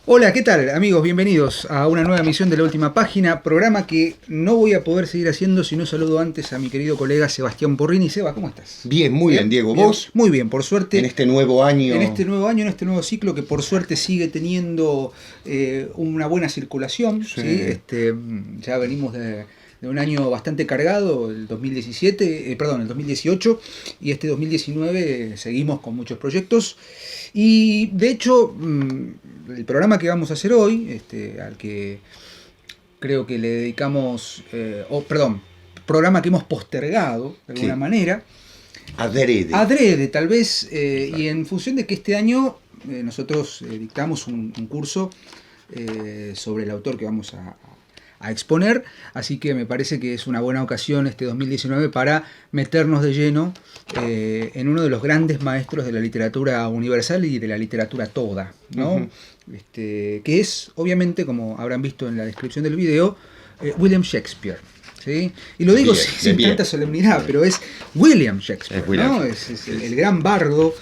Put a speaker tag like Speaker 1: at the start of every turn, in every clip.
Speaker 1: Hola, ¿qué tal amigos? Bienvenidos a una nueva emisión de La Última Página, programa que no voy a poder seguir haciendo si no saludo antes a mi querido colega Sebastián Porrini. Seba, ¿cómo estás?
Speaker 2: Bien, muy bien, Diego.
Speaker 1: Bien,
Speaker 2: ¿Vos?
Speaker 1: muy bien, por suerte.
Speaker 2: En este nuevo año.
Speaker 1: En este nuevo año, en este nuevo ciclo que por suerte sigue teniendo una buena circulación.
Speaker 2: Sí.
Speaker 1: ¿Sí? Ya venimos de un año bastante cargado, el 2017, el 2018, y este 2019 seguimos con muchos proyectos. Y de hecho, el programa que vamos a hacer hoy, al que creo que le dedicamos, programa que hemos postergado de alguna manera, adrede tal vez, y en función de que este año nosotros dictamos un curso sobre el autor que vamos a exponer, así que me parece que es una buena ocasión este 2019 para meternos de lleno en uno de los grandes maestros de la literatura universal y de la literatura toda, ¿no?
Speaker 2: Uh-huh.
Speaker 1: Que es, obviamente, como habrán visto en la descripción del video, William Shakespeare. ¿Sí? Y lo digo sin tanta solemnidad, pero es William Shakespeare, ¿no? Es el gran bardo,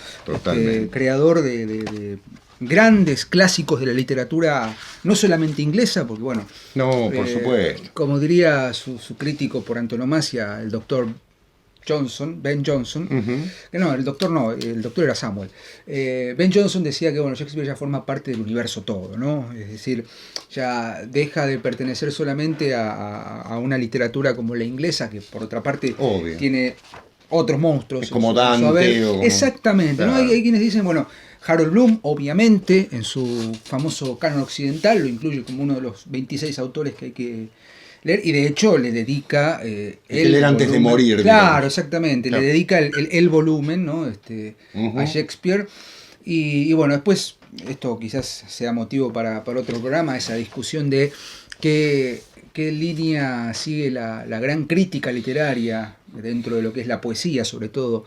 Speaker 1: creador de grandes clásicos de la literatura, no solamente inglesa, porque bueno,
Speaker 2: no, por supuesto.
Speaker 1: Como diría su crítico por antonomasia, el doctor Johnson, Ben Jonson, que no, el doctor era Samuel. Ben Jonson decía que bueno, Shakespeare ya forma parte del universo todo, ¿no? Es decir, ya deja de pertenecer solamente a una literatura como la inglesa, que por otra parte tiene otros monstruos.
Speaker 2: Es como Dante.
Speaker 1: Exactamente, claro. ¿No? Hay quienes dicen, bueno, Harold Bloom, obviamente, en su famoso canon occidental, lo incluye como uno de los 26 autores que hay que leer, y de hecho le dedica
Speaker 2: leer antes de morir.
Speaker 1: Claro, digamos. Exactamente, claro. Le dedica el volumen, ¿no? A Shakespeare. Y bueno, después, esto quizás sea motivo para otro programa, esa discusión de qué línea sigue la gran crítica literaria dentro de lo que es la poesía, sobre todo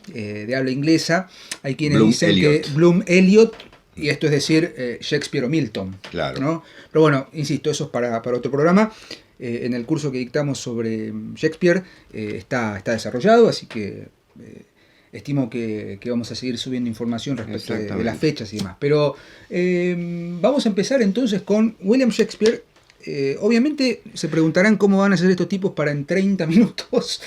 Speaker 1: de habla inglesa. Hay quienes dicen que Bloom-Eliot, y esto es decir, Shakespeare o Milton.
Speaker 2: Claro.
Speaker 1: ¿No? Pero bueno, insisto, eso es para otro programa. En el curso que dictamos sobre Shakespeare está desarrollado, así que estimo que vamos a seguir subiendo información respecto de las fechas y demás. Pero vamos a empezar entonces con William Shakespeare. Obviamente se preguntarán cómo van a hacer estos tipos para en 30 minutos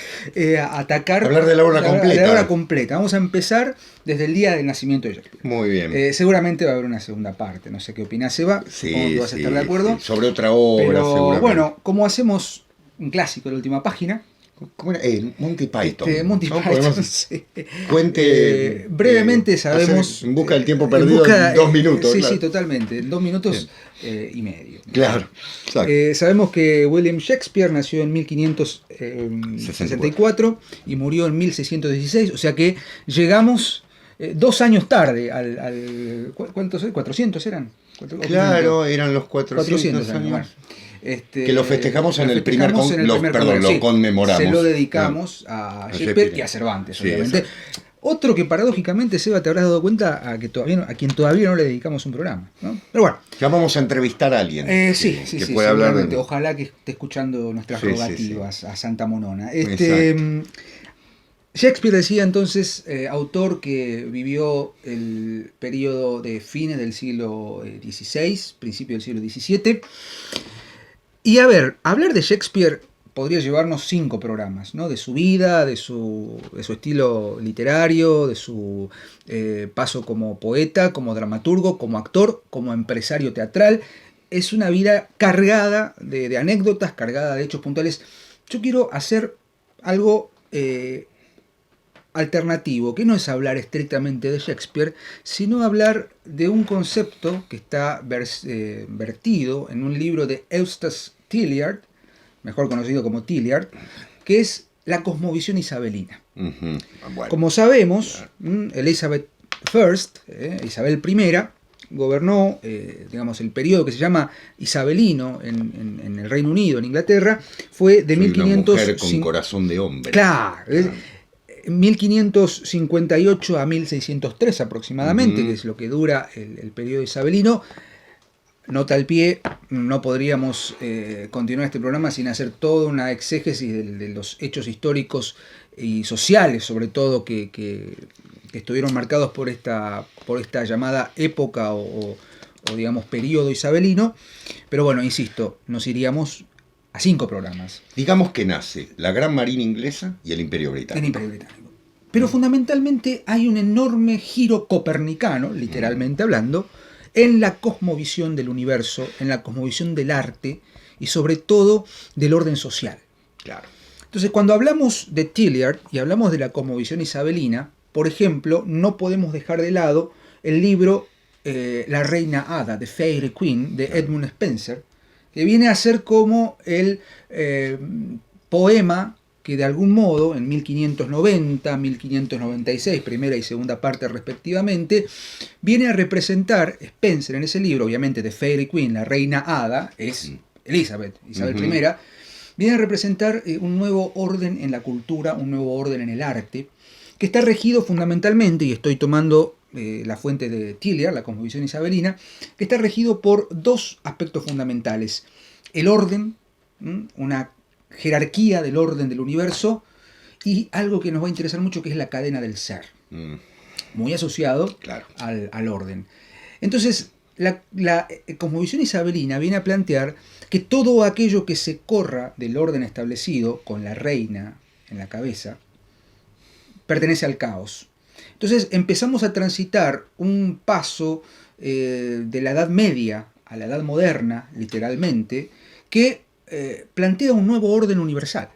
Speaker 1: atacar...
Speaker 2: Hablar de la obra completa.
Speaker 1: De la obra completa. Vamos a empezar desde el día del nacimiento de Shakespeare.
Speaker 2: Muy bien.
Speaker 1: Seguramente va a haber una segunda parte. No sé qué opinás, Seba.
Speaker 2: Sí,
Speaker 1: ¿Cómo vas a estar de acuerdo?
Speaker 2: Sí. Sobre otra obra,
Speaker 1: pero,
Speaker 2: seguramente.
Speaker 1: Bueno, como hacemos un clásico de La Última Página...
Speaker 2: ¿Cómo era? Monty Python.
Speaker 1: Monty Python, sí.
Speaker 2: Cuente...
Speaker 1: brevemente sabemos...
Speaker 2: En busca del tiempo perdido en 2 minutos.
Speaker 1: Sí,
Speaker 2: claro.
Speaker 1: sí, totalmente. En 2 minutos y medio.
Speaker 2: Claro.
Speaker 1: Sabemos que William Shakespeare nació en 1564 y murió en 1616. O sea que llegamos 2 años tarde al ¿cuántos? ¿400 eran?
Speaker 2: Claro, eran los 400 años.
Speaker 1: Bueno.
Speaker 2: Que lo festejamos en el primer lo conmemoramos.
Speaker 1: Se lo dedicamos a Shakespeare y a Cervantes, obviamente. Otro que paradójicamente, Seba, te habrás dado cuenta a quien todavía no le dedicamos un programa, ¿no? Pero bueno.
Speaker 2: Ya vamos a entrevistar a alguien
Speaker 1: que
Speaker 2: pueda hablar de...
Speaker 1: Ojalá que esté escuchando nuestras rogativas a Santa Monona. Shakespeare decía entonces, autor que vivió el periodo de fines del siglo XVI, principio del siglo XVII. Y a ver, hablar de Shakespeare podría llevarnos 5 programas, ¿no? De su vida, de su estilo literario, de su paso como poeta, como dramaturgo, como actor, como empresario teatral. Es una vida cargada de anécdotas, cargada de hechos puntuales. Yo quiero hacer algo alternativo, que no es hablar estrictamente de Shakespeare, sino hablar de un concepto que está vertido en un libro de Eustace Tilliard, mejor conocido como Tilliard, que es la cosmovisión isabelina.
Speaker 2: Bueno,
Speaker 1: como sabemos, Elizabeth I, Isabel I, gobernó digamos, el periodo que se llama isabelino en el Reino Unido, en Inglaterra, fue de 1500...
Speaker 2: Una mujer con corazón de hombre.
Speaker 1: Claro, 1558 a 1603 aproximadamente, que es lo que dura el periodo isabelino. Nota al pie, no podríamos continuar este programa sin hacer toda una exégesis de los hechos históricos y sociales, sobre todo, que estuvieron marcados por esta llamada época o o digamos periodo isabelino, pero bueno, insisto, nos iríamos a 5 programas.
Speaker 2: Digamos que nace la Gran Marina Inglesa y el Imperio Británico.
Speaker 1: El Imperio Británico. Pero fundamentalmente hay un enorme giro copernicano, literalmente hablando, en la cosmovisión del universo, en la cosmovisión del arte y sobre todo del orden social.
Speaker 2: Claro.
Speaker 1: Entonces, cuando hablamos de Tilliard y hablamos de la cosmovisión isabelina, por ejemplo, no podemos dejar de lado el libro La Reina Hada, The Fairy Queen, de Edmund Spenser, que viene a ser como el poema que de algún modo, en 1590, 1596, primera y segunda parte respectivamente, viene a representar Spenser en ese libro, obviamente The Fairy Queen, la Reina Hada, es Isabel I, viene a representar un nuevo orden en la cultura, un nuevo orden en el arte, que está regido fundamentalmente, y estoy tomando la fuente de Tilliard, la cosmovisión isabelina, que está regido por 2 aspectos fundamentales. El orden, una jerarquía del orden del universo, y algo que nos va a interesar mucho, que es la cadena del ser, muy asociado al orden. Entonces, la cosmovisión isabelina viene a plantear que todo aquello que se corra del orden establecido, con la reina en la cabeza, pertenece al caos. Entonces empezamos a transitar un paso de la Edad Media a la Edad Moderna, literalmente, que plantea un nuevo orden universal.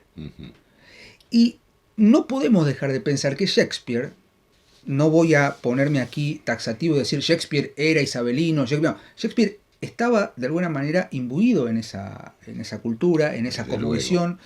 Speaker 1: Y no podemos dejar de pensar que Shakespeare, no voy a ponerme aquí taxativo y decir Shakespeare era isabelino, Shakespeare estaba de alguna manera imbuido en esa cultura, en esa cosmovisión,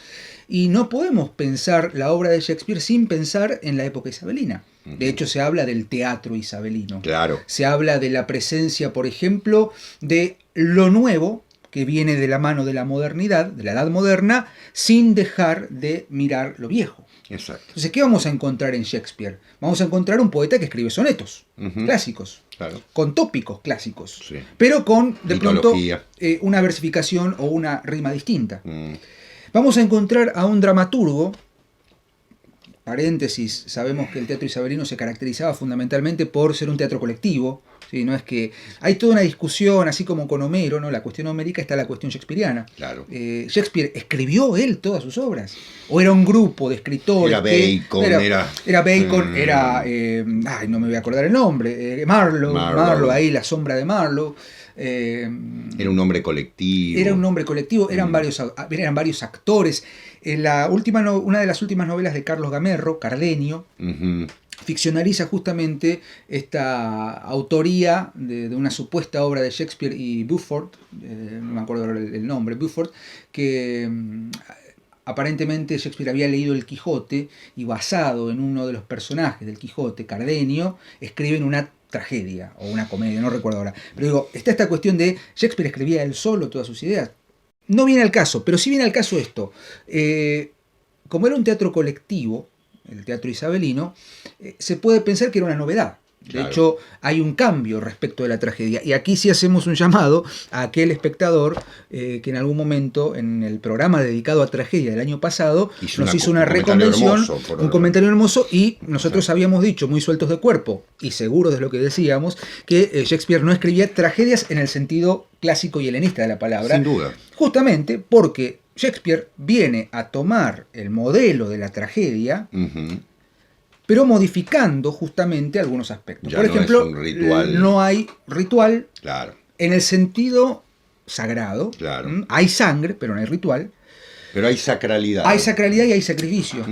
Speaker 1: y no podemos pensar la obra de Shakespeare sin pensar en la época isabelina. De hecho, se habla del teatro isabelino.
Speaker 2: Claro.
Speaker 1: Se habla de la presencia, por ejemplo, de lo nuevo que viene de la mano de la modernidad, de la edad moderna, sin dejar de mirar lo viejo.
Speaker 2: Exacto.
Speaker 1: Entonces, ¿qué vamos a encontrar en Shakespeare? Vamos a encontrar un poeta que escribe sonetos clásicos, con tópicos clásicos, pero con, de pronto, una versificación o una rima distinta. Vamos a encontrar a un dramaturgo, paréntesis, sabemos que el teatro isabelino se caracterizaba fundamentalmente por ser un teatro colectivo, ¿sí? No es que hay toda una discusión, así como con Homero, ¿no? La cuestión homérica está la cuestión shakespeariana.
Speaker 2: Claro.
Speaker 1: Shakespeare escribió él todas sus obras, o era un grupo de escritores.
Speaker 2: Era Bacon,
Speaker 1: era Bacon, era no me voy a acordar el nombre, Marlowe, ahí la sombra de Marlowe.
Speaker 2: Era un hombre colectivo.
Speaker 1: Era un hombre colectivo, eran varios actores. Una de las últimas novelas de Carlos Gamerro, Cardenio, ficcionaliza justamente esta autoría de una supuesta obra de Shakespeare y Beaufort, no me acuerdo el nombre, Beaufort, que aparentemente Shakespeare había leído el Quijote y basado en uno de los personajes del Quijote, Cardenio, escriben una tragedia o una comedia, no recuerdo ahora. Pero digo, está esta cuestión de Shakespeare escribía él solo todas sus ideas. No viene al caso, pero sí viene al caso esto. Como era un teatro colectivo, el teatro isabelino, se puede pensar que era una novedad. De hecho, hay un cambio respecto de la tragedia. Y aquí sí hacemos un llamado a aquel espectador que en algún momento, en el programa dedicado a tragedia del año pasado, nos hizo una reconvención, un comentario hermoso, y nosotros habíamos dicho, muy sueltos de cuerpo y seguros de lo que decíamos, que Shakespeare no escribía tragedias en el sentido clásico y helenista de la palabra.
Speaker 2: Sin duda.
Speaker 1: Justamente porque Shakespeare viene a tomar el modelo de la tragedia, pero modificando justamente algunos aspectos.
Speaker 2: Ya. Por
Speaker 1: ejemplo, no hay ritual en el sentido sagrado. Hay sangre, pero no hay ritual.
Speaker 2: Pero hay sacralidad.
Speaker 1: Hay sacralidad y hay sacrificio.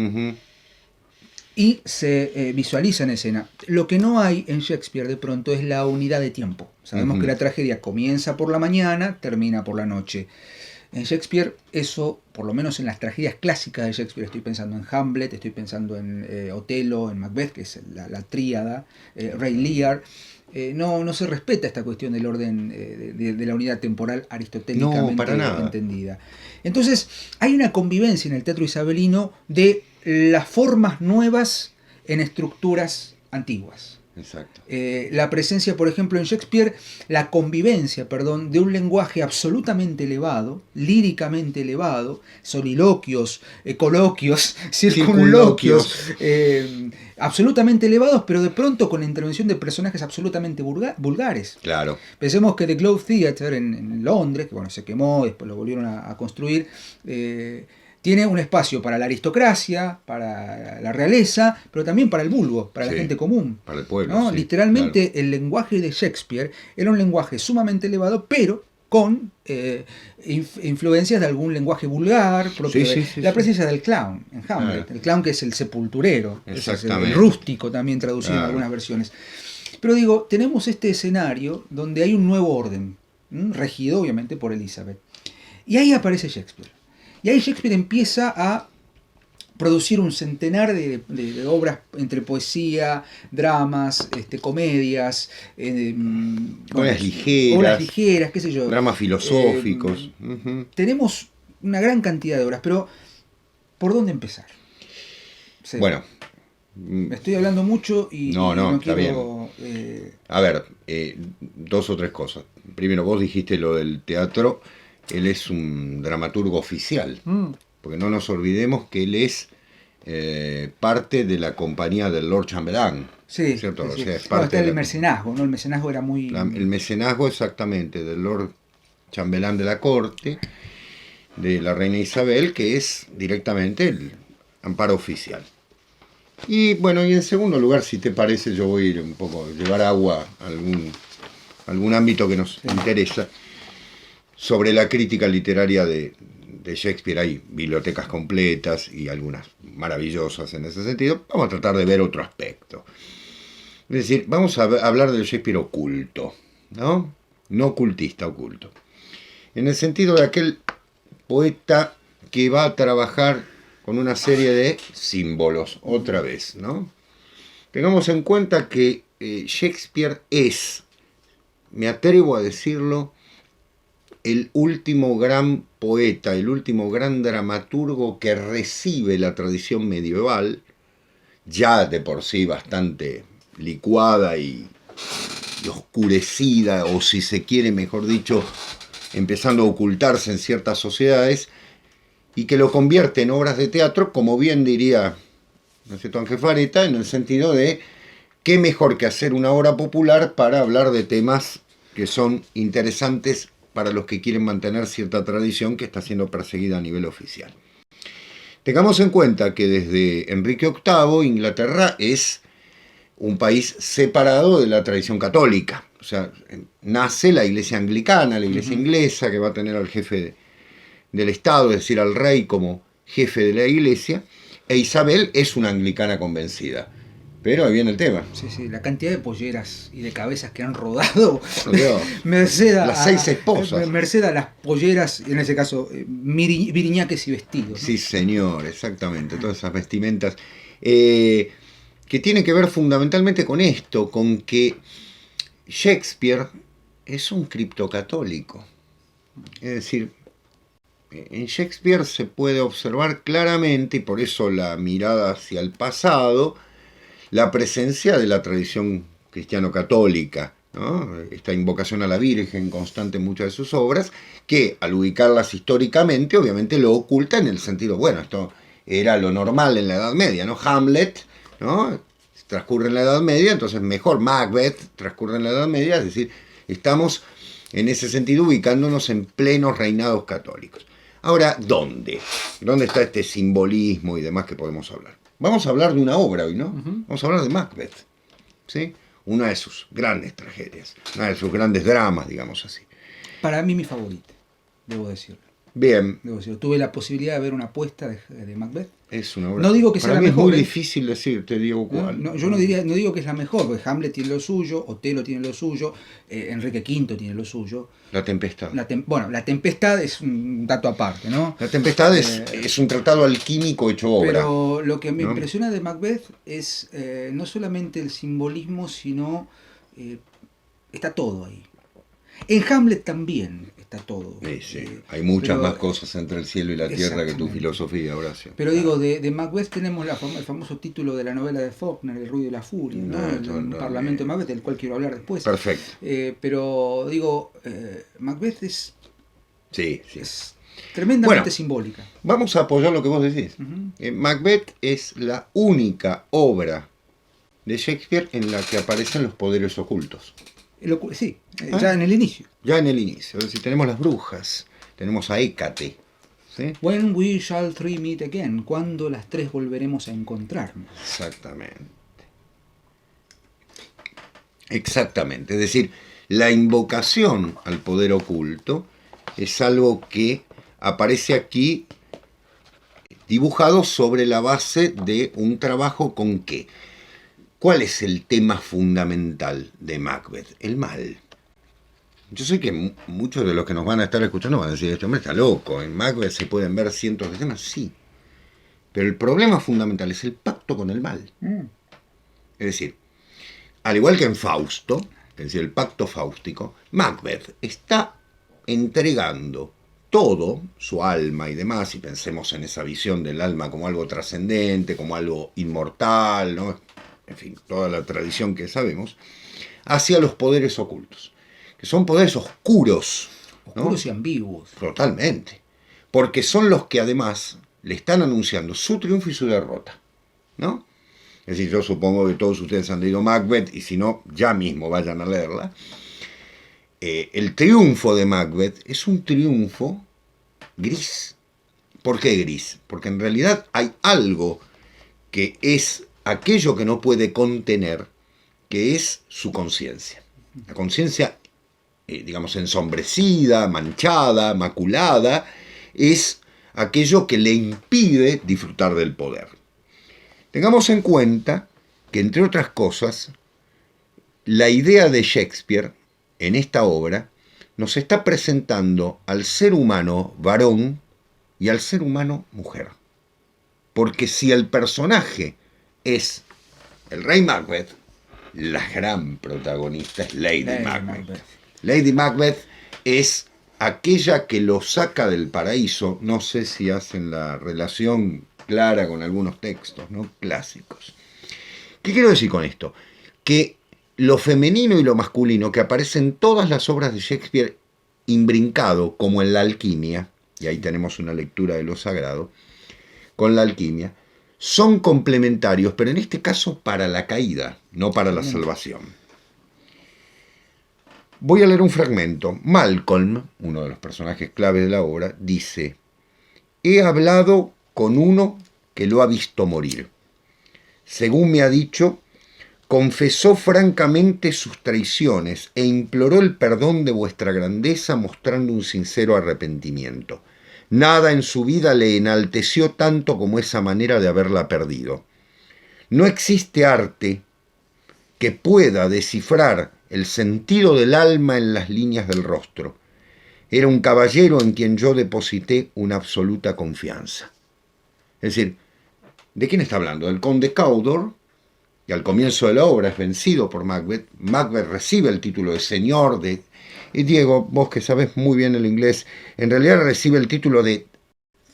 Speaker 1: Y se visualiza en escena. Lo que no hay en Shakespeare de pronto es la unidad de tiempo. Sabemos que la tragedia comienza por la mañana, termina por la noche. En Shakespeare, eso, por lo menos en las tragedias clásicas de Shakespeare, estoy pensando en Hamlet, estoy pensando en Otelo, en Macbeth, que es la tríada, Rey Lear, no se respeta esta cuestión del orden de la unidad temporal aristotélicamente entendida. Entonces, hay una convivencia en el teatro isabelino de las formas nuevas en estructuras antiguas.
Speaker 2: Exacto.
Speaker 1: La presencia, por ejemplo, en Shakespeare, la convivencia, perdón, de un lenguaje absolutamente elevado, líricamente elevado, soliloquios, coloquios, circunloquios, absolutamente elevados, pero de pronto con la intervención de personajes absolutamente vulgares.
Speaker 2: Claro.
Speaker 1: Pensemos que The Globe Theatre en Londres, que bueno, se quemó, después lo volvieron a construir, tiene un espacio para la aristocracia, para la realeza, pero también para el vulgo, para la gente común.
Speaker 2: Para el pueblo.
Speaker 1: ¿no?
Speaker 2: Sí,
Speaker 1: literalmente
Speaker 2: claro.
Speaker 1: el lenguaje de Shakespeare era un lenguaje sumamente elevado, pero con influencias de algún lenguaje vulgar, propio la presencia del clown en Hamlet. El clown que es el sepulturero, es el rústico también traducido en algunas versiones. Pero digo, tenemos este escenario donde hay un nuevo orden, regido obviamente por Elizabeth. Y ahí aparece Shakespeare. Y ahí Shakespeare empieza a producir un centenar de obras entre poesía, dramas, comedias,
Speaker 2: obras ligeras,
Speaker 1: qué sé yo.
Speaker 2: Dramas filosóficos.
Speaker 1: Tenemos una gran cantidad de obras, pero ¿por dónde empezar?
Speaker 2: Bueno.
Speaker 1: Me estoy hablando mucho y no quiero...
Speaker 2: Bien. A ver, 2 o 3 cosas. Primero, vos dijiste lo del teatro. Él es un dramaturgo oficial, porque no nos olvidemos que él es parte de la compañía del Lord Chambelán.
Speaker 1: Sí,
Speaker 2: ¿cierto?
Speaker 1: Sí.
Speaker 2: O sea, es parte
Speaker 1: del mecenazgo, ¿no? El mecenazgo era muy...
Speaker 2: el mecenazgo, exactamente, del Lord Chambelán de la corte, de la reina Isabel, que es directamente el amparo oficial. Y bueno, y en segundo lugar, si te parece, yo voy a ir un poco, llevar agua a algún ámbito que nos interesa. Sobre la crítica literaria de Shakespeare hay bibliotecas completas y algunas maravillosas en ese sentido. Vamos a tratar de ver otro aspecto. Es decir, vamos a hablar del Shakespeare oculto, ¿no? No ocultista, oculto. En el sentido de aquel poeta que va a trabajar con una serie de símbolos, otra vez, ¿no? Tengamos en cuenta que Shakespeare es, me atrevo a decirlo, el último gran poeta, el último gran dramaturgo que recibe la tradición medieval, ya de por sí bastante licuada y oscurecida, o si se quiere, mejor dicho, empezando a ocultarse en ciertas sociedades, y que lo convierte en obras de teatro, como bien diría, ¿no es cierto?, Ángel Fareta, en el sentido de qué mejor que hacer una obra popular para hablar de temas que son interesantes para los que quieren mantener cierta tradición que está siendo perseguida a nivel oficial. Tengamos en cuenta que desde Enrique VIII, Inglaterra es un país separado de la tradición católica. O sea, nace la iglesia anglicana, la iglesia inglesa, que va a tener al jefe del Estado, es decir, al rey como jefe de la iglesia, e Isabel es una anglicana convencida. Pero ahí viene el tema.
Speaker 1: Sí, la cantidad de polleras y de cabezas que han rodado. Merced a
Speaker 2: las 6 esposas.
Speaker 1: Merced a las polleras, en ese caso, viriñaques y vestidos, ¿no?
Speaker 2: Sí, señor, exactamente. Todas esas vestimentas. Que tienen que ver fundamentalmente con esto, con que Shakespeare es un criptocatólico. Es decir, en Shakespeare se puede observar claramente, y por eso la mirada hacia el pasado, la presencia de la tradición cristiano-católica, ¿no? Esta invocación a la Virgen constante en muchas de sus obras, que al ubicarlas históricamente, obviamente lo oculta en el sentido, bueno, esto era lo normal en la Edad Media, ¿no? Hamlet, ¿no?, transcurre en la Edad Media, entonces mejor Macbeth transcurre en la Edad Media, es decir, estamos en ese sentido ubicándonos en plenos reinados católicos. Ahora, ¿dónde? ¿Dónde está este simbolismo y demás que podemos hablar? Vamos a hablar de una obra hoy, ¿no? Vamos a hablar de Macbeth, ¿sí? Una de sus grandes tragedias, una de sus grandes dramas, digamos así.
Speaker 1: Para mí mi favorita, debo decirlo.
Speaker 2: Bien.
Speaker 1: Debo decirlo. Tuve la posibilidad de ver una puesta de Macbeth.
Speaker 2: Es una obra.
Speaker 1: No digo que sea la mejor.
Speaker 2: Es muy difícil decir, te digo cuál.
Speaker 1: Yo no digo que es la mejor, porque Hamlet tiene lo suyo, Otelo tiene lo suyo, Enrique V tiene lo suyo.
Speaker 2: La Tempestad.
Speaker 1: La Tempestad es un dato aparte, ¿no?
Speaker 2: La Tempestad es un tratado alquímico hecho obra.
Speaker 1: Pero lo que me impresiona de Macbeth es no solamente el simbolismo, sino está todo ahí. En Hamlet también está todo.
Speaker 2: Sí, sí. Hay muchas
Speaker 1: pero-
Speaker 2: más cosas entre el cielo y la tierra que tu
Speaker 1: Exactamente.
Speaker 2: filosofía, Horacio.
Speaker 1: Pero
Speaker 2: Claro.
Speaker 1: digo, de Macbeth tenemos el famoso título de la novela de Faulkner, El ruido y la furia, ¿no? Un
Speaker 2: No,
Speaker 1: parlamento de Macbeth, del cual quiero hablar después.
Speaker 2: Perfecto.
Speaker 1: Pero digo, Macbeth
Speaker 2: Sí, sí.
Speaker 1: es tremendamente
Speaker 2: Bueno.
Speaker 1: simbólica.
Speaker 2: Vamos a apoyar lo que vos decís.
Speaker 1: Ujú.
Speaker 2: Macbeth es la única obra de Shakespeare en la que aparecen los poderes ocultos.
Speaker 1: Sí, ya en el inicio.
Speaker 2: Ya en el inicio. Es decir, tenemos las brujas, tenemos a Hécate. ¿Sí?
Speaker 1: When we shall three meet again, cuando las tres volveremos a encontrarnos.
Speaker 2: Exactamente. Exactamente. Es decir, la invocación al poder oculto es algo que aparece aquí dibujado sobre la base de un trabajo con qué. ¿Cuál es el tema fundamental de Macbeth? El mal. Yo sé que muchos de los que nos van a estar escuchando van a decir, este hombre está loco, en Macbeth se pueden ver cientos de temas, sí. Pero el problema fundamental es el pacto con el mal. Es decir, al igual que en Fausto, es decir, el pacto fáustico, Macbeth está entregando todo, su alma y demás, y pensemos en esa visión del alma como algo trascendente, como algo inmortal, ¿no? En fin, toda la tradición que sabemos, hacia los poderes ocultos, que son poderes oscuros, ¿no?
Speaker 1: Oscuros y ambiguos.
Speaker 2: Totalmente, porque son los que además le están anunciando su triunfo y su derrota, ¿no? Es decir, yo supongo que todos ustedes han leído Macbeth, y si no, ya mismo vayan a leerla. El triunfo de Macbeth es un triunfo gris. ¿Por qué gris? Porque en realidad hay algo que es aquello que no puede contener, que es su conciencia. La conciencia, digamos, ensombrecida, manchada, maculada, es aquello que le impide disfrutar del poder. Tengamos en cuenta que, entre otras cosas, la idea de Shakespeare en esta obra nos está presentando al ser humano varón y al ser humano mujer. Porque si el personaje es el rey Macbeth, la gran protagonista es Lady Macbeth. Lady Macbeth es aquella que lo saca del paraíso. No sé si hacen la relación clara con algunos textos, ¿no?, clásicos. ¿Qué quiero decir con esto? Que lo femenino y lo masculino que aparece en todas las obras de Shakespeare imbrincado, como en la alquimia, y ahí tenemos una lectura de lo sagrado, con la alquimia, son complementarios, pero en este caso para la caída, no para la salvación. Voy a leer un fragmento. Malcolm, uno de los personajes clave de la obra, dice: he hablado con uno que lo ha visto morir. Según me ha dicho, confesó francamente sus traiciones e imploró el perdón de vuestra grandeza mostrando un sincero arrepentimiento. Nada en su vida le enalteció tanto como esa manera de haberla perdido. No existe arte que pueda descifrar el sentido del alma en las líneas del rostro. Era un caballero en quien yo deposité una absoluta confianza. Es decir, ¿de quién está hablando? Del conde Cawdor, y al comienzo de la obra es vencido por Macbeth. Macbeth recibe el título de señor de... Y Diego, vos que sabés muy bien el inglés, en realidad recibe el título de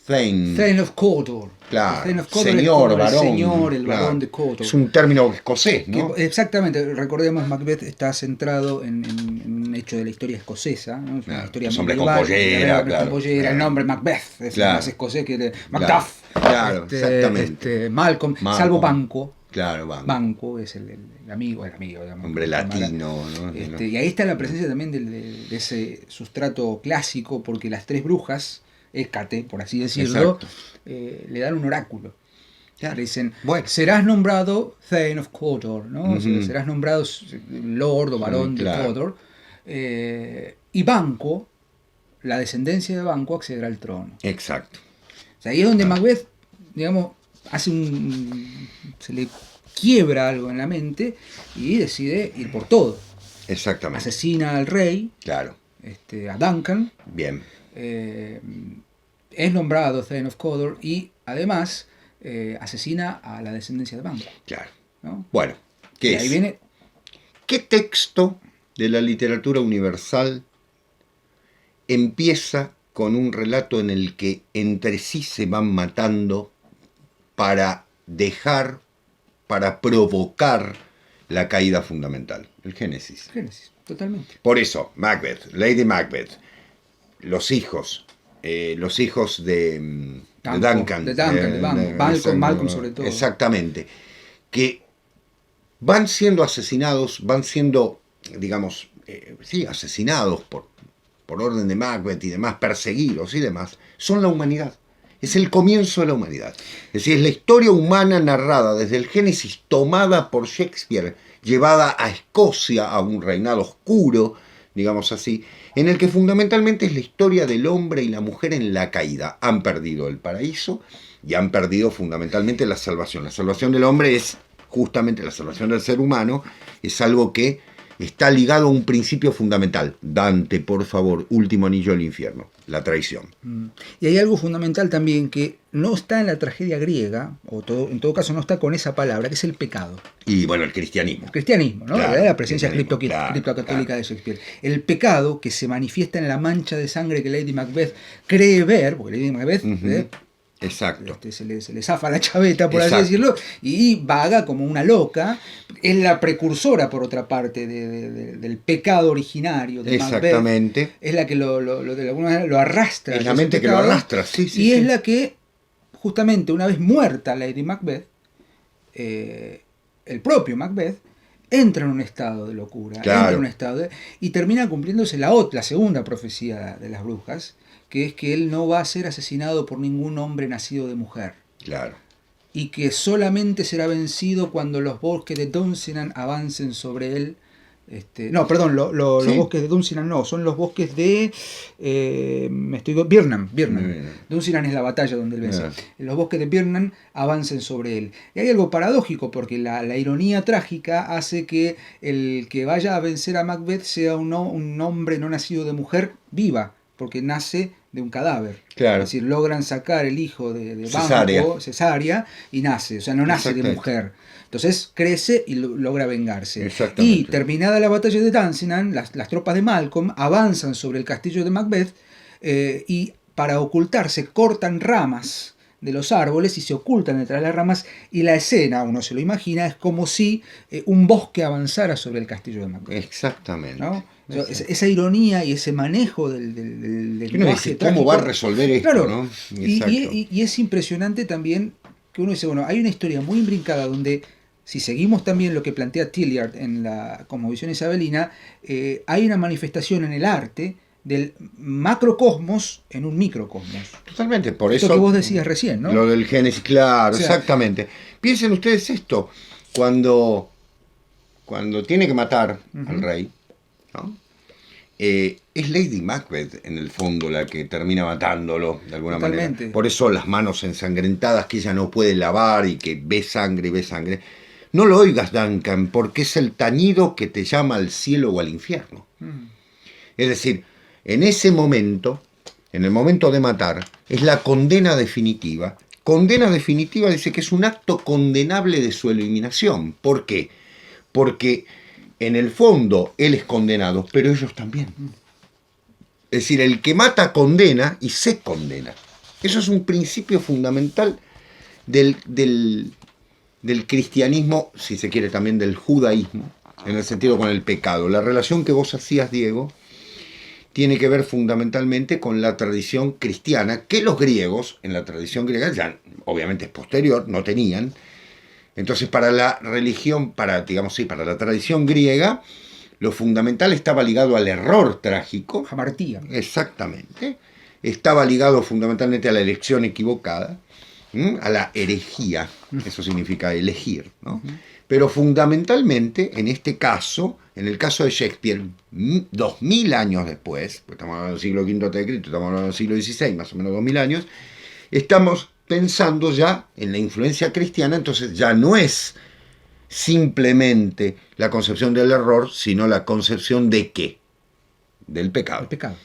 Speaker 2: Thane.
Speaker 1: Thane of Cawdor.
Speaker 2: Claro,
Speaker 1: Thane of Cawdor
Speaker 2: señor,
Speaker 1: es como
Speaker 2: varón.
Speaker 1: el señor, el
Speaker 2: Claro.
Speaker 1: varón de Cawdor.
Speaker 2: Es un término escocés, ¿no?
Speaker 1: Exactamente, recordemos, Macbeth está centrado en un hecho de la historia escocesa, ¿no? Es una
Speaker 2: Claro,
Speaker 1: historia
Speaker 2: los hombres con
Speaker 1: medieval,
Speaker 2: pollera, claro.
Speaker 1: con pollera, el nombre Macbeth es
Speaker 2: Claro.
Speaker 1: más escocés que de Macduff,
Speaker 2: Claro, exactamente.
Speaker 1: Malcolm, salvo Banquo.
Speaker 2: Claro, Banquo.
Speaker 1: Banquo es el amigo, digamos,
Speaker 2: Hombre latino, ¿no?
Speaker 1: Y ahí está la presencia también de ese sustrato clásico, porque las tres brujas, Hécate, por así decirlo, le dan un oráculo.
Speaker 2: Claro.
Speaker 1: Le dicen,
Speaker 2: Bueno.
Speaker 1: serás nombrado Thane of Cawdor, ¿no? O sea,
Speaker 2: Ujú.
Speaker 1: serás nombrado Lord o varón de
Speaker 2: Claro.
Speaker 1: Cawdor. Y Banquo, la descendencia de Banquo, accederá al trono.
Speaker 2: Exacto.
Speaker 1: O sea, ahí es donde Macbeth, digamos, se le quiebra algo en la mente y decide ir por todo.
Speaker 2: Exactamente.
Speaker 1: Asesina al rey,
Speaker 2: Claro.
Speaker 1: a Duncan,
Speaker 2: Bien.
Speaker 1: es nombrado Thane of Cawdor y además asesina a la descendencia de Banquo,
Speaker 2: Claro.
Speaker 1: ¿no?
Speaker 2: Bueno, ¿qué
Speaker 1: Y
Speaker 2: es?
Speaker 1: ahí viene
Speaker 2: ¿Qué texto de la literatura universal empieza con un relato en el que entre sí se van matando para provocar la caída fundamental, el Génesis.
Speaker 1: Génesis, totalmente.
Speaker 2: Por eso, Macbeth, Lady Macbeth, los hijos de Duncan,
Speaker 1: Malcolm sobre todo.
Speaker 2: Exactamente, que van siendo asesinados, digamos, asesinados por orden de Macbeth y demás, perseguidos y demás, son la humanidad. Es el comienzo de la humanidad. Es decir, es la historia humana narrada desde el Génesis, tomada por Shakespeare, llevada a Escocia, a un reinado oscuro, digamos así, en el que fundamentalmente es la historia del hombre y la mujer en la caída. Han perdido el paraíso y han perdido fundamentalmente la salvación. La salvación del hombre es justamente la salvación del ser humano, es algo que está ligado a un principio fundamental. Dante, por favor, último anillo del infierno, la traición.
Speaker 1: Y hay algo fundamental también que no está en la tragedia griega, en todo caso no está con esa palabra, que es el pecado.
Speaker 2: Y bueno, el cristianismo.
Speaker 1: El cristianismo, ¿no?
Speaker 2: Claro,
Speaker 1: La presencia
Speaker 2: cristianismo,
Speaker 1: criptocatólica de Shakespeare. El pecado que se manifiesta en la mancha de sangre que Lady Macbeth cree ver, porque Lady Macbeth...
Speaker 2: Exacto.
Speaker 1: Se le zafa la chaveta, por
Speaker 2: Exacto.
Speaker 1: así decirlo, y vaga como una loca. Es la precursora, por otra parte, del pecado originario de
Speaker 2: Exactamente.
Speaker 1: Macbeth. Es la que de alguna manera lo arrastra.
Speaker 2: Es la mente que lo arrastra, sí.
Speaker 1: Es la que, justamente, una vez muerta Lady Macbeth, el propio Macbeth, entra en un estado de locura,
Speaker 2: claro.
Speaker 1: Y termina cumpliéndose la segunda profecía de las brujas, que es que él no va a ser asesinado por ningún hombre nacido de mujer.
Speaker 2: Claro.
Speaker 1: Y que solamente será vencido cuando los bosques de Dunsinane avancen sobre él. Los bosques de Dunsinane no, son los bosques de Birnam. Dunsinane es la batalla donde él vence. Los bosques de Birnam avancen sobre él. Y hay algo paradójico, porque la ironía trágica hace que el que vaya a vencer a Macbeth sea un hombre no nacido de mujer viva, porque nace de un cadáver.
Speaker 2: Claro.
Speaker 1: Es decir, logran sacar el hijo de cesárea, y nace, o sea, no nace de mujer. Entonces crece y logra vengarse. Y terminada la batalla de Dunsinane, las tropas de Malcolm avanzan sobre el castillo de Macbeth y para ocultarse cortan ramas de los árboles y se ocultan detrás de las ramas, y la escena, uno se lo imagina, es como si un bosque avanzara sobre el castillo de Macbeth.
Speaker 2: Exactamente.
Speaker 1: ¿No? Esa ironía y ese manejo del
Speaker 2: lenguaje trágico, ¿cómo va a resolver esto?
Speaker 1: Claro,
Speaker 2: ¿no?
Speaker 1: Y es impresionante también que uno dice, bueno, hay una historia muy imbrincada donde, si seguimos también lo que plantea Tilliard en la cosmovisión isabelina, hay una manifestación en el arte del macrocosmos en un microcosmos.
Speaker 2: Totalmente, por
Speaker 1: esto
Speaker 2: eso
Speaker 1: que vos decías recién, ¿no?
Speaker 2: Lo del Génesis, claro, exactamente. Piensen ustedes esto, cuando tiene que matar al rey, ¿no? Es Lady Macbeth en el fondo la que termina matándolo de alguna manera. Por eso las manos ensangrentadas que ella no puede lavar y que ve sangre. No lo oigas, Duncan, porque es el tañido que te llama al cielo o al infierno. Es decir, en ese momento, en el momento de matar, es la condena definitiva. Condena definitiva dice que es un acto condenable de su eliminación. ¿Por qué? Porque en el fondo él es condenado, pero ellos también. Es decir, el que mata condena y se condena. Eso es un principio fundamental del cristianismo, si se quiere también del judaísmo, en el sentido con el pecado. La relación que vos hacías, Diego, tiene que ver fundamentalmente con la tradición cristiana, que los griegos, en la tradición griega, ya obviamente es posterior, no tenían. Entonces, para la religión, para la tradición griega, lo fundamental estaba ligado al error trágico.
Speaker 1: Hamartía.
Speaker 2: Exactamente. Estaba ligado fundamentalmente a la elección equivocada, a la herejía. Eso significa elegir, ¿no? Pero fundamentalmente, en este caso, en el caso de Shakespeare, 2000 años después, pues estamos hablando del siglo V a.C., estamos hablando del siglo XVI, más o menos 2000 años, estamos pensando ya en la influencia cristiana, entonces ya no es simplemente la concepción del error, sino la concepción de ¿qué? Del pecado.
Speaker 1: El pecado.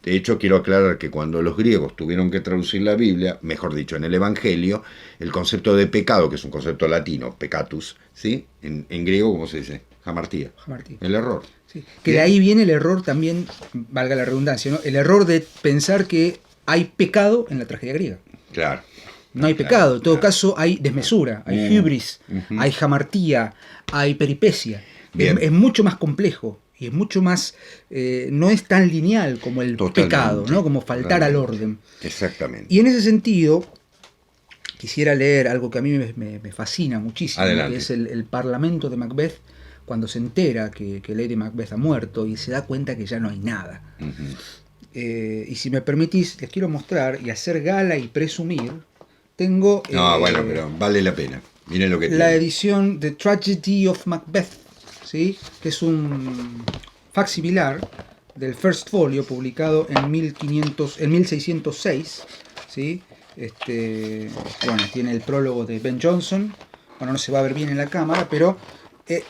Speaker 2: De hecho, quiero aclarar que cuando los griegos tuvieron que traducir la Biblia, mejor dicho, en el Evangelio, el concepto de pecado, que es un concepto latino, peccatus, ¿sí? En griego, ¿cómo se dice? Hamartía.
Speaker 1: Hamartía.
Speaker 2: El error.
Speaker 1: Sí. Que de ahí viene el error también, valga la redundancia, ¿no? El error de pensar que hay pecado en la tragedia griega.
Speaker 2: Claro.
Speaker 1: No hay pecado, en todo caso hay desmesura, hay hubris, hay hamartía, hay peripecia. Es mucho más complejo y es mucho más, no es tan lineal como el pecado, ¿no? Como faltar al orden.
Speaker 2: Exactamente.
Speaker 1: Y en ese sentido, quisiera leer algo que a mí me fascina muchísimo, que es el parlamento de Macbeth, cuando se entera que Lady Macbeth ha muerto y se da cuenta que ya no hay nada. Y si me permitís, les quiero mostrar y hacer gala y presumir. Tengo
Speaker 2: bueno, pero vale la pena. Miren lo que
Speaker 1: la
Speaker 2: tiene.
Speaker 1: edición The Tragedy of Macbeth, ¿sí? Que es un facsimilar del First Folio publicado en 1606, ¿sí? Bueno, tiene el prólogo de Ben Jonson. Bueno, no se va a ver bien en la cámara, pero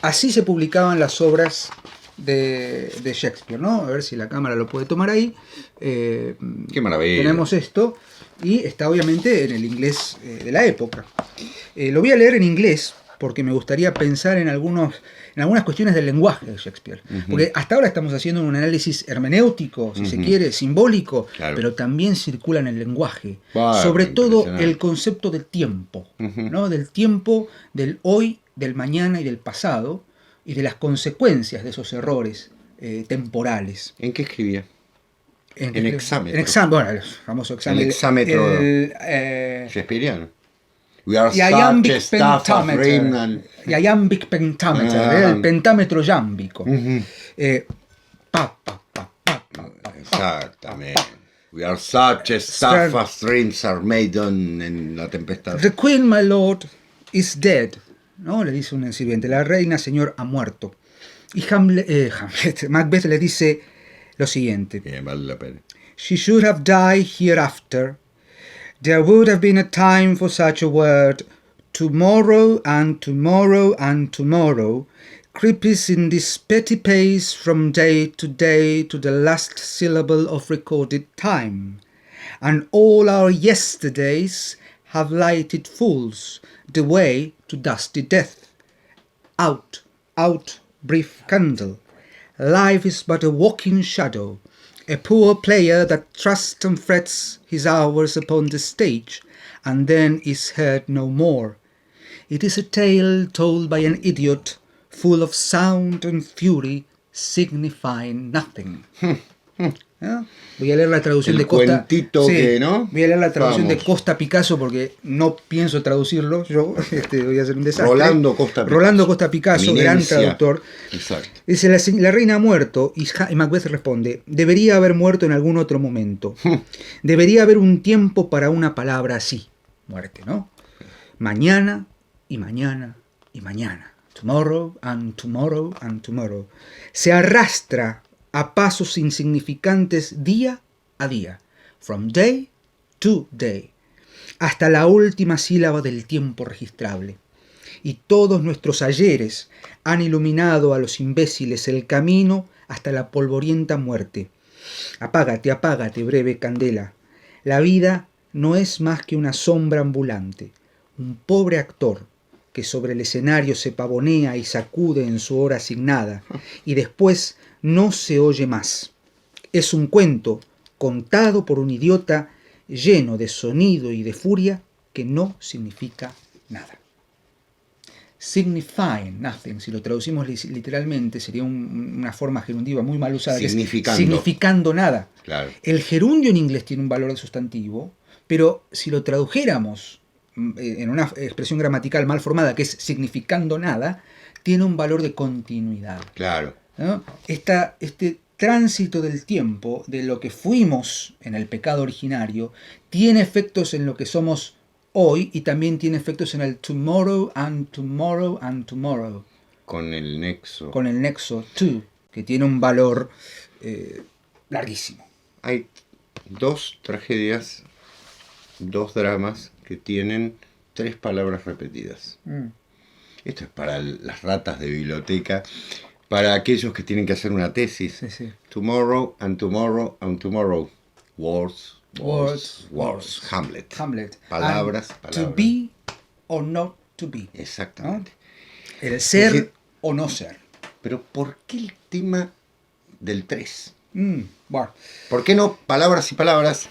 Speaker 1: así se publicaban las obras de Shakespeare, ¿no? A ver si la cámara lo puede tomar ahí.
Speaker 2: Qué maravilla.
Speaker 1: Tenemos esto y está obviamente en el inglés de la época. Lo voy a leer en inglés porque me gustaría pensar en algunas cuestiones del lenguaje de Shakespeare. Porque hasta ahora estamos haciendo un análisis hermenéutico, si se quiere, simbólico, claro, pero también circula en el lenguaje. Sobre todo el concepto del tiempo, ¿no? Del tiempo, del hoy, del mañana y del pasado, y de las consecuencias de esos errores temporales.
Speaker 2: ¿En qué escribía? En hexámetro.
Speaker 1: Bueno, el famoso hexámetro.
Speaker 2: El hexámetro shakespeariano. We are
Speaker 1: Iambic pentameter. Iambic pentameter, el pentámetro yámbico.
Speaker 2: Exactamente. We are such a stuff as dreams are made on, en La Tempestad.
Speaker 1: The queen, my lord, is dead. ¿No? Le dice un sirviente. La reina, señor, ha muerto. Y Macbeth le dice lo siguiente.
Speaker 2: Bien, vale la pena.
Speaker 1: She should have died hereafter. There would have been a time for such a word. Tomorrow and tomorrow and tomorrow creeps in this petty pace from day to the last syllable of recorded time. And all our yesterdays have lighted fools the way to dusty death. Out, out, brief candle. Life is but a walking shadow, a poor player that trusts and frets his hours upon the stage, and then is heard no more. It is a tale told by an idiot, full of sound and fury, signifying nothing. ¿No? Voy a leer la traducción de Costa.
Speaker 2: ¿No?
Speaker 1: Voy a leer la traducción de Costa Picasso porque no pienso traducirlo. Yo voy a hacer un desastre.
Speaker 2: Rolando Costa
Speaker 1: Picasso, gran traductor.
Speaker 2: Exacto.
Speaker 1: Dice: la reina ha muerto, y Macbeth responde: debería haber muerto en algún otro momento. Debería haber un tiempo para una palabra así. Muerte, ¿no? Mañana y mañana y mañana. Tomorrow and tomorrow and tomorrow. Se arrastra a pasos insignificantes día a día, from day to day, hasta la última sílaba del tiempo registrable. Y todos nuestros ayeres han iluminado a los imbéciles el camino hasta la polvorienta muerte. Apágate, apágate, breve candela. La vida no es más que una sombra ambulante, un pobre actor que sobre el escenario se pavonea y sacude en su hora asignada, y después no se oye más. Es un cuento contado por un idiota lleno de sonido y de furia que no significa nada. Signifying nothing, si lo traducimos literalmente, sería una forma gerundiva muy mal usada. Significando nada.
Speaker 2: Claro.
Speaker 1: El gerundio en inglés tiene un valor de sustantivo, pero si lo tradujéramos en una expresión gramatical mal formada, que es significando nada, tiene un valor de continuidad.
Speaker 2: Claro.
Speaker 1: ¿No? Este tránsito del tiempo, de lo que fuimos en el pecado originario, tiene efectos en lo que somos hoy y también tiene efectos en el tomorrow and tomorrow and tomorrow.
Speaker 2: Con el nexo.
Speaker 1: Con el nexo to, que tiene un valor larguísimo.
Speaker 2: Hay dos tragedias, dos dramas que tienen 3 palabras repetidas. Esto es para las ratas de biblioteca. Para aquellos que tienen que hacer una tesis.
Speaker 1: Sí.
Speaker 2: Tomorrow and tomorrow and tomorrow. Words. Hamlet. Palabras.
Speaker 1: To be or not to be.
Speaker 2: Exactamente.
Speaker 1: ¿No? El ser o no ser.
Speaker 2: Pero ¿por qué el tema del 3?
Speaker 1: Bueno,
Speaker 2: ¿Por qué no palabras y palabras?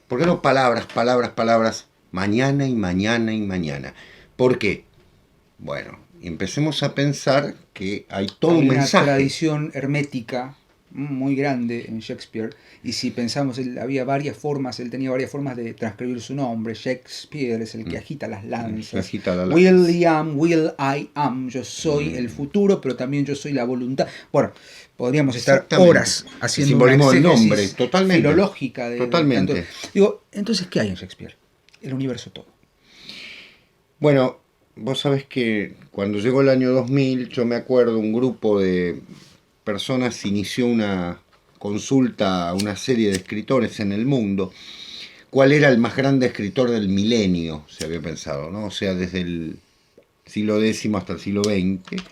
Speaker 2: ¿Por qué no palabras, palabras, palabras? Mañana y mañana y mañana. ¿Por qué? Bueno, empecemos a pensar que hay todo
Speaker 1: hay
Speaker 2: un
Speaker 1: una
Speaker 2: mensaje.
Speaker 1: tradición hermética muy grande en Shakespeare, y si pensamos, él tenía varias formas de transcribir su nombre. Shakespeare es el que agita las lanzas.
Speaker 2: Agita la lanza.
Speaker 1: William, will I am, yo soy el futuro, pero también yo soy la voluntad. Bueno, podríamos estar
Speaker 2: Exactamente.
Speaker 1: horas haciendo
Speaker 2: El simbolismo
Speaker 1: una
Speaker 2: del
Speaker 1: exégesis
Speaker 2: nombre, totalmente.
Speaker 1: filológica de
Speaker 2: Totalmente.
Speaker 1: tanto. Digo, entonces, ¿qué hay en Shakespeare? El universo todo.
Speaker 2: Bueno, vos sabés que cuando llegó el año 2000, yo me acuerdo, un grupo de personas inició una consulta a una serie de escritores en el mundo. ¿Cuál era el más grande escritor del milenio? Se había pensado, ¿no? O sea, desde el siglo X hasta el siglo XX.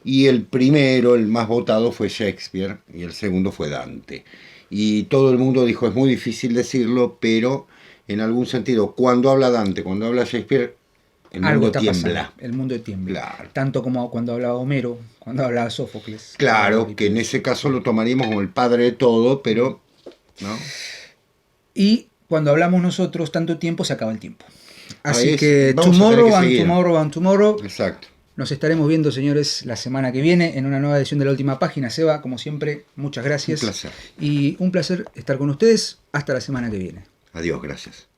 Speaker 2: Y el primero, el más votado, fue Shakespeare, y el segundo fue Dante. Y todo el mundo dijo, es muy difícil decirlo, pero en algún sentido, cuando habla Dante, cuando habla Shakespeare, el
Speaker 1: Algo
Speaker 2: mundo
Speaker 1: está
Speaker 2: tiembla.
Speaker 1: pasando, el mundo tiembla.
Speaker 2: Claro.
Speaker 1: Tanto como cuando hablaba Homero, cuando hablaba Sófocles.
Speaker 2: Claro, que en ese caso lo tomaríamos como el padre de todo, pero ¿no?
Speaker 1: Y cuando hablamos nosotros tanto tiempo, se acaba el tiempo. Así
Speaker 2: Ahí
Speaker 1: que
Speaker 2: vamos a tener
Speaker 1: tomorrow
Speaker 2: que
Speaker 1: and
Speaker 2: seguir.
Speaker 1: tomorrow and tomorrow.
Speaker 2: Exacto.
Speaker 1: Nos estaremos viendo, señores, la semana que viene en una nueva edición de La Última Página. Seba, como siempre, muchas gracias.
Speaker 2: Un placer.
Speaker 1: Y un placer estar con ustedes. Hasta la semana que viene.
Speaker 2: Adiós, gracias.